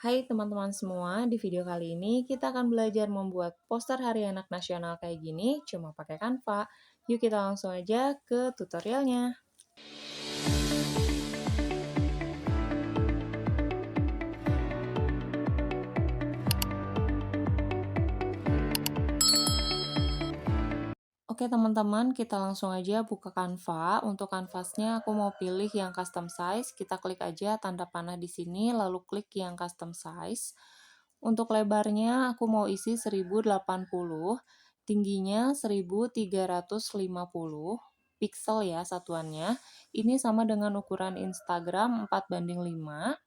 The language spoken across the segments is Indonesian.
Hai teman-teman semua, di video kali ini kita akan belajar membuat poster Hari Anak Nasional kayak gini, cuma pakai Canva. Yuk kita langsung aja ke tutorialnya. Oke teman-teman, kita langsung aja buka Canva. Untuk kanvasnya aku mau pilih yang custom size. Kita klik aja tanda panah di sini, lalu klik yang custom size. Untuk lebarnya aku mau isi 1080, tingginya 1350 pixel ya satuannya. Ini sama dengan ukuran Instagram 4:5.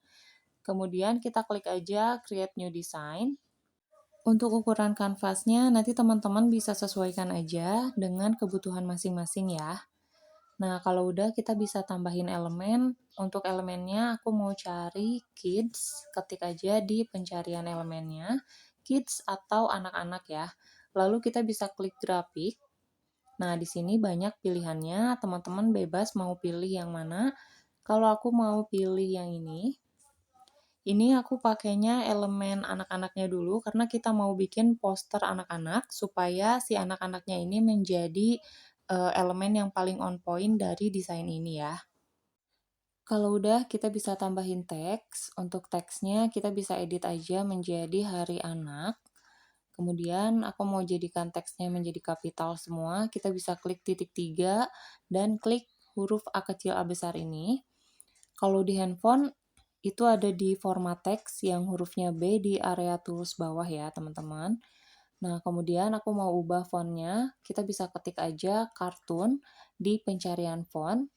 Kemudian kita klik aja create new design. Untuk ukuran kanvasnya nanti teman-teman bisa sesuaikan aja dengan kebutuhan masing-masing ya. Nah, kalau udah kita bisa tambahin elemen. Untuk elemennya aku mau cari kids, ketik aja di pencarian elemennya, kids atau anak-anak ya. Lalu kita bisa klik grafik. Nah, di sini banyak pilihannya, teman-teman bebas mau pilih yang mana. Kalau aku mau pilih yang ini aku pakainya elemen anak-anaknya dulu karena kita mau bikin poster anak-anak supaya si anak-anaknya ini menjadi elemen yang paling on point dari desain ini ya. Kalau udah kita bisa tambahin teks. Untuk teksnya kita bisa edit aja menjadi hari anak. Kemudian aku mau jadikan teksnya menjadi kapital semua. Kita bisa klik titik 3 dan klik huruf A kecil A besar ini. Kalau di handphone itu ada di format teks yang hurufnya B di area tulis bawah ya teman-teman. Nah kemudian aku mau ubah fontnya, kita bisa ketik aja kartun di pencarian font.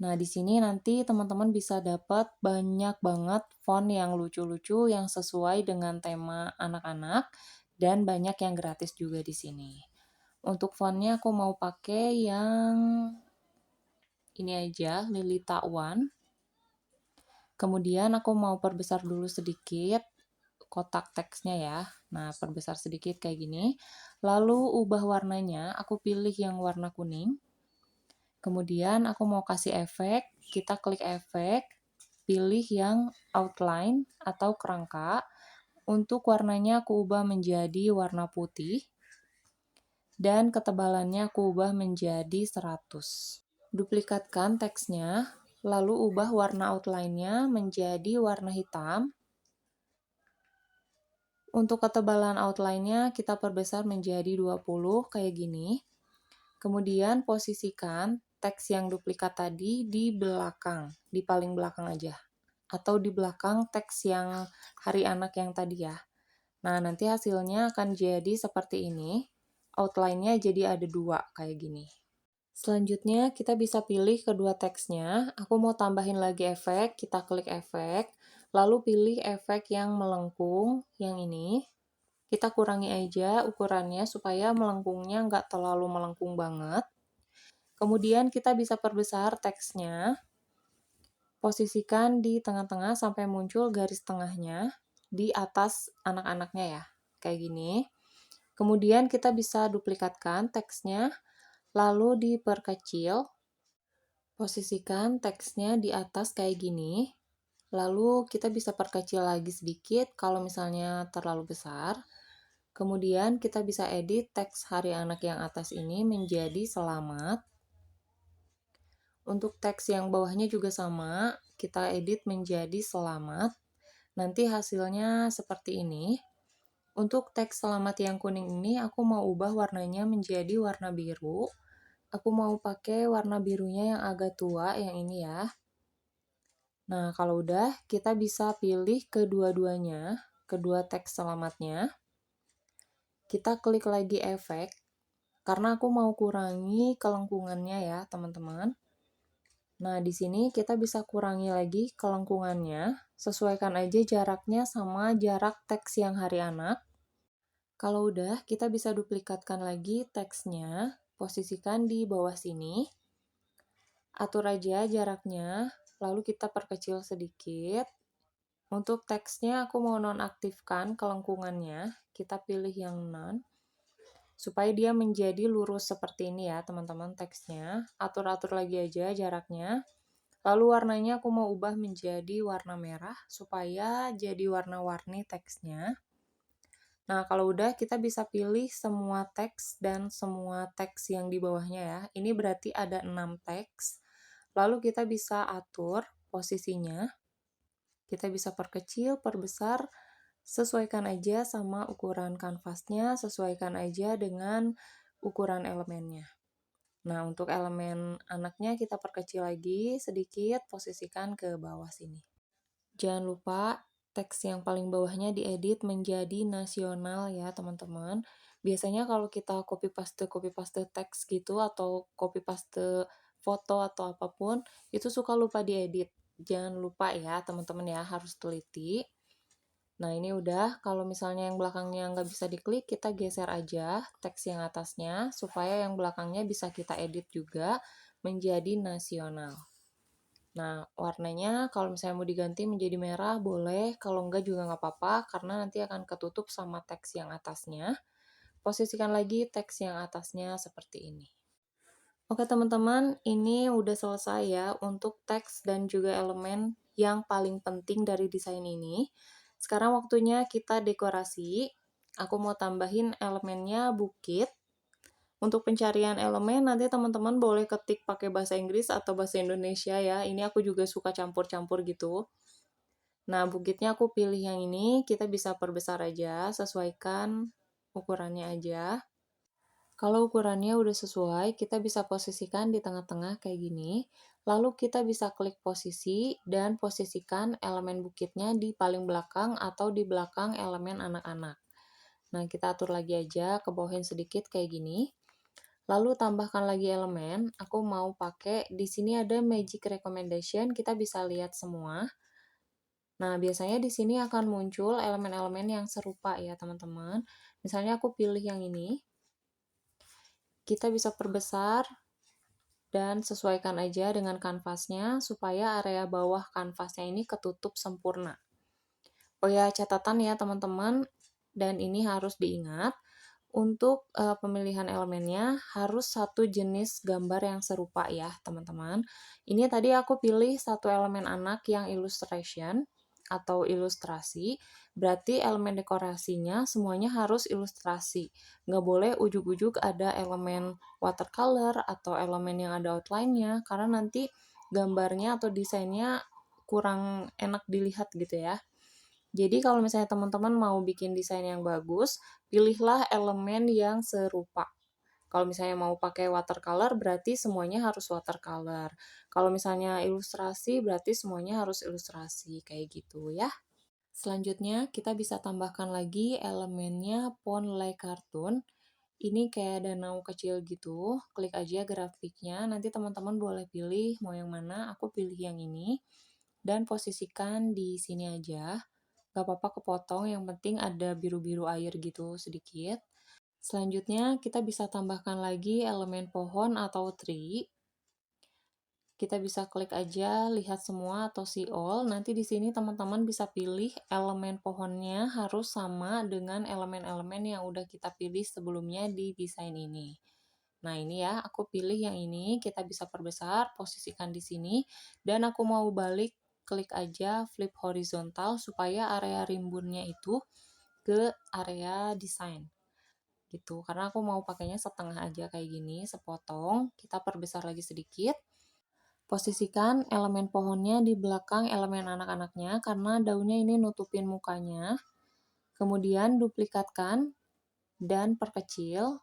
Nah di sini nanti teman-teman bisa dapat banyak banget font yang lucu-lucu yang sesuai dengan tema anak-anak dan banyak yang gratis juga di sini. Untuk fontnya aku mau pakai yang ini aja, Lilita One. Kemudian aku mau perbesar dulu sedikit kotak teksnya ya. Nah, perbesar sedikit kayak gini. Lalu ubah warnanya, aku pilih yang warna kuning. Kemudian aku mau kasih efek, kita klik efek, pilih yang outline atau kerangka. Untuk warnanya aku ubah menjadi warna putih. Dan ketebalannya aku ubah menjadi 100. Duplikatkan teksnya, lalu ubah warna outline-nya menjadi warna hitam. Untuk ketebalan outline-nya kita perbesar menjadi 20 kayak gini. Kemudian posisikan teks yang duplikat tadi di belakang, di paling belakang aja. Atau di belakang teks yang hari anak yang tadi ya. Nah, nanti hasilnya akan jadi seperti ini. Outline-nya jadi ada 2 kayak gini. Selanjutnya kita bisa pilih kedua teksnya. Aku mau tambahin lagi efek, kita klik efek. Lalu pilih efek yang melengkung, yang ini. Kita kurangi aja ukurannya supaya melengkungnya nggak terlalu melengkung banget. Kemudian kita bisa perbesar teksnya. Posisikan di tengah-tengah sampai muncul garis tengahnya di atas anak-anaknya ya. Kayak gini. Kemudian kita bisa duplikatkan teksnya, lalu diperkecil. Posisikan teksnya di atas kayak gini. Lalu kita bisa perkecil lagi sedikit kalau misalnya terlalu besar. Kemudian kita bisa edit teks hari anak yang atas ini menjadi selamat. Untuk teks yang bawahnya juga sama, kita edit menjadi selamat. Nanti hasilnya seperti ini. Untuk teks selamat yang kuning ini aku mau ubah warnanya menjadi warna biru. Aku mau pakai warna birunya yang agak tua, yang ini ya. Nah, kalau udah, kita bisa pilih kedua-duanya, kedua teks selamatnya. Kita klik lagi efek, karena aku mau kurangi kelengkungannya ya, teman-teman. Nah, di sini kita bisa kurangi lagi kelengkungannya, sesuaikan aja jaraknya sama jarak teks yang hari anak. Kalau udah, kita bisa duplikatkan lagi teksnya, posisikan di bawah sini. Atur aja jaraknya, lalu kita perkecil sedikit. Untuk teksnya aku mau nonaktifkan kelengkungannya, kita pilih yang non. Supaya dia menjadi lurus seperti ini ya teman-teman teksnya. Atur-atur lagi aja jaraknya. Lalu warnanya aku mau ubah menjadi warna merah supaya jadi warna-warni teksnya. Nah, kalau udah kita bisa pilih semua teks dan semua teks yang di bawahnya ya. Ini berarti ada 6 teks. Lalu kita bisa atur posisinya. Kita bisa perkecil, perbesar, sesuaikan aja sama ukuran kanvasnya, sesuaikan aja dengan ukuran elemennya. Nah, untuk elemen anaknya kita perkecil lagi sedikit, posisikan ke bawah sini. Jangan lupa teks yang paling bawahnya diedit menjadi nasional ya teman-teman. Biasanya kalau kita copy paste teks gitu atau copy paste foto atau apapun, itu suka lupa diedit. Jangan lupa ya teman-teman ya, harus teliti. Nah ini udah, kalau misalnya yang belakangnya nggak bisa diklik, kita geser aja teks yang atasnya, supaya yang belakangnya bisa kita edit juga menjadi nasional. Nah, warnanya kalau misalnya mau diganti menjadi merah boleh, kalau enggak juga nggak apa-apa, karena nanti akan ketutup sama teks yang atasnya. Posisikan lagi teks yang atasnya seperti ini. Oke teman-teman, ini udah selesai ya untuk teks dan juga elemen yang paling penting dari desain ini. Sekarang waktunya kita dekorasi. Aku mau tambahin elemennya bukit. Untuk pencarian elemen nanti teman-teman boleh ketik pakai bahasa Inggris atau bahasa Indonesia ya. Ini aku juga suka campur-campur gitu. Nah, bukitnya aku pilih yang ini, kita bisa perbesar aja, sesuaikan ukurannya aja. Kalau ukurannya udah sesuai, kita bisa posisikan di tengah-tengah kayak gini. Lalu kita bisa klik posisi dan posisikan elemen bukitnya di paling belakang atau di belakang elemen anak-anak. Nah, kita atur lagi aja, ke bawahin sedikit kayak gini. Lalu tambahkan lagi elemen, aku mau pakai, di sini ada magic recommendation, kita bisa lihat semua. Nah, biasanya di sini akan muncul elemen-elemen yang serupa ya teman-teman. Misalnya aku pilih yang ini, kita bisa perbesar dan sesuaikan aja dengan kanvasnya supaya area bawah kanvasnya ini ketutup sempurna. Oh ya, catatan ya teman-teman, dan ini harus diingat, untuk pemilihan elemennya harus satu jenis gambar yang serupa ya teman-teman. Ini tadi aku pilih satu elemen anak yang illustration atau ilustrasi, berarti elemen dekorasinya semuanya harus ilustrasi. Nggak boleh ujuk-ujuk ada elemen watercolor atau elemen yang ada outline-nya, karena nanti gambarnya atau desainnya kurang enak dilihat gitu ya. Jadi kalau misalnya teman-teman mau bikin desain yang bagus, pilihlah elemen yang serupa. Kalau misalnya mau pakai watercolor, berarti semuanya harus watercolor. Kalau misalnya ilustrasi, berarti semuanya harus ilustrasi, kayak gitu ya. Selanjutnya, kita bisa tambahkan lagi elemennya Pond Like Cartoon. Ini kayak danau kecil gitu, klik aja grafiknya, nanti teman-teman boleh pilih mau yang mana, aku pilih yang ini, dan posisikan di sini aja. Gak apa-apa kepotong, yang penting ada biru-biru air gitu sedikit. Selanjutnya, kita bisa tambahkan lagi elemen pohon atau tree. Kita bisa klik aja, lihat semua atau see all. Nanti di sini teman-teman bisa pilih elemen pohonnya harus sama dengan elemen-elemen yang udah kita pilih sebelumnya di desain ini. Nah, ini ya, aku pilih yang ini, kita bisa perbesar, posisikan di sini, dan aku mau balik, klik aja flip horizontal supaya area rimbunnya itu ke area desain gitu. Karena aku mau pakainya setengah aja kayak gini, sepotong, kita perbesar lagi sedikit. Posisikan elemen pohonnya di belakang elemen anak-anaknya karena daunnya ini nutupin mukanya. Kemudian duplikatkan dan perkecil.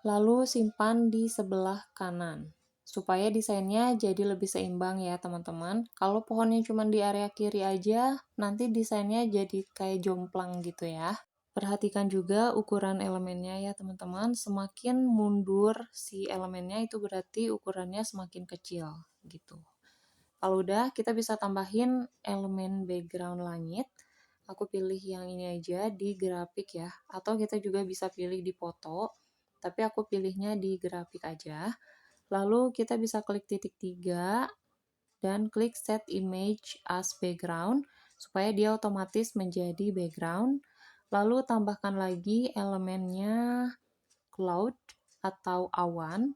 Lalu simpan di sebelah kanan. Supaya desainnya jadi lebih seimbang ya teman-teman. Kalau pohonnya cuma di area kiri aja, nanti desainnya jadi kayak jomplang gitu ya. Perhatikan juga ukuran elemennya ya teman-teman. Semakin mundur si elemennya itu berarti ukurannya semakin kecil gitu. Kalau udah, kita bisa tambahin elemen background langit. Aku pilih yang ini aja di grafik ya. Atau kita juga bisa pilih di foto. Tapi aku pilihnya di grafik aja. Lalu kita bisa klik titik 3 dan klik set image as background supaya dia otomatis menjadi background. Lalu tambahkan lagi elemennya cloud atau awan.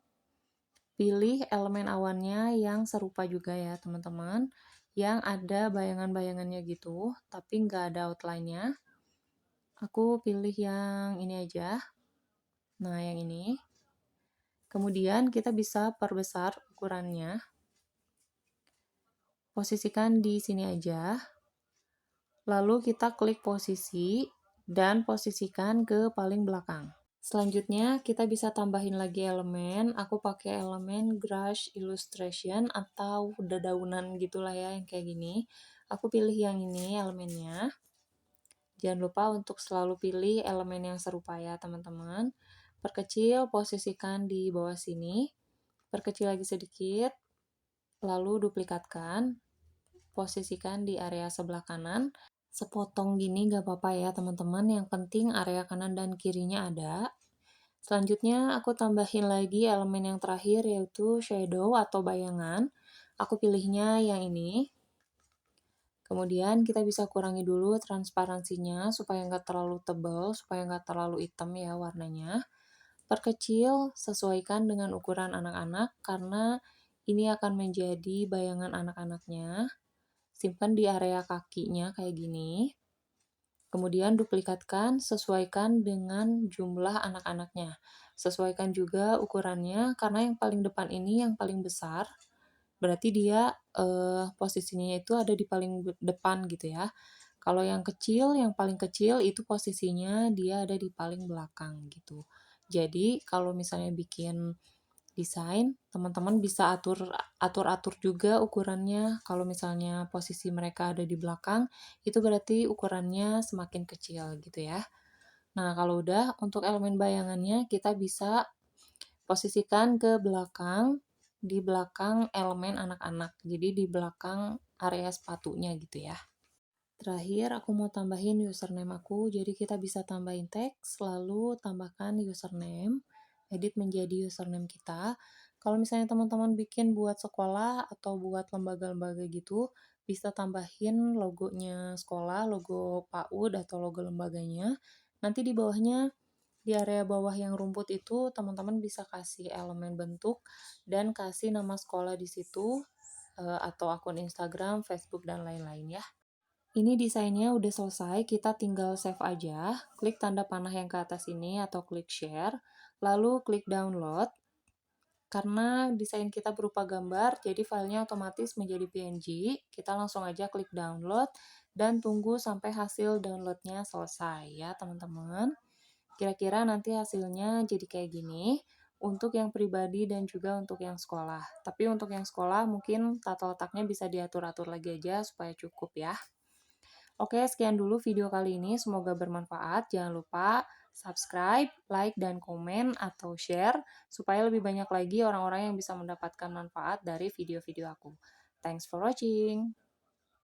pilih elemen awannya yang serupa juga ya teman-teman, yang ada bayangan-bayangannya gitu, tapi nggak ada outline-nya. Aku pilih yang ini aja. Nah, yang ini. Kemudian kita bisa perbesar ukurannya. Posisikan di sini aja. Lalu kita klik posisi dan posisikan ke paling belakang. Selanjutnya kita bisa tambahin lagi elemen. Aku pakai elemen brush illustration atau dedaunan gitulah ya yang kayak gini. Aku pilih yang ini elemennya. Jangan lupa untuk selalu pilih elemen yang serupa ya teman-teman. Perkecil, posisikan di bawah sini. Perkecil lagi sedikit. Lalu duplikatkan. Posisikan di area sebelah kanan. Sepotong gini gak apa-apa ya teman-teman. Yang penting area kanan dan kirinya ada. Selanjutnya aku tambahin lagi elemen yang terakhir yaitu shadow atau bayangan. Aku pilihnya yang ini. Kemudian kita bisa kurangi dulu transparansinya supaya nggak terlalu tebal, supaya nggak terlalu hitam ya warnanya. Perkecil sesuaikan dengan ukuran anak-anak karena ini akan menjadi bayangan anak-anaknya. Simpan di area kakinya kayak gini. Kemudian duplikatkan, sesuaikan dengan jumlah anak-anaknya. Sesuaikan juga ukurannya, karena yang paling depan ini yang paling besar, berarti dia posisinya itu ada di paling depan gitu ya. Kalau yang kecil, yang paling kecil itu posisinya dia ada di paling belakang gitu. Jadi kalau misalnya bikin desain, teman-teman bisa atur-atur juga ukurannya. Kalau misalnya posisi mereka ada di belakang, itu berarti ukurannya semakin kecil gitu ya. Nah, kalau udah untuk elemen bayangannya kita bisa posisikan ke belakang, di belakang elemen anak-anak. Jadi di belakang area sepatunya gitu ya. Terakhir aku mau tambahin username aku, jadi kita bisa tambahin teks, lalu tambahkan username, edit menjadi username kita. Kalau misalnya teman-teman bikin buat sekolah atau buat lembaga-lembaga gitu, bisa tambahin logonya sekolah, logo PAUD atau logo lembaganya. Nanti di bawahnya, di area bawah yang rumput itu, teman-teman bisa kasih elemen bentuk dan kasih nama sekolah di situ, atau akun Instagram, Facebook, dan lain-lain ya. Ini desainnya udah selesai, kita tinggal save aja. Klik tanda panah yang ke atas ini atau klik share, lalu klik download. Karena desain kita berupa gambar, jadi filenya otomatis menjadi PNG. Kita langsung aja klik download dan tunggu sampai hasil downloadnya selesai ya teman-teman. Kira-kira nanti hasilnya jadi kayak gini untuk yang pribadi dan juga untuk yang sekolah. Tapi untuk yang sekolah mungkin tata letaknya bisa diatur-atur lagi aja supaya cukup ya. Oke, sekian dulu video kali ini. Semoga bermanfaat. Jangan lupa subscribe, like, dan komen atau share supaya lebih banyak lagi orang-orang yang bisa mendapatkan manfaat dari video-video aku. Thanks for watching.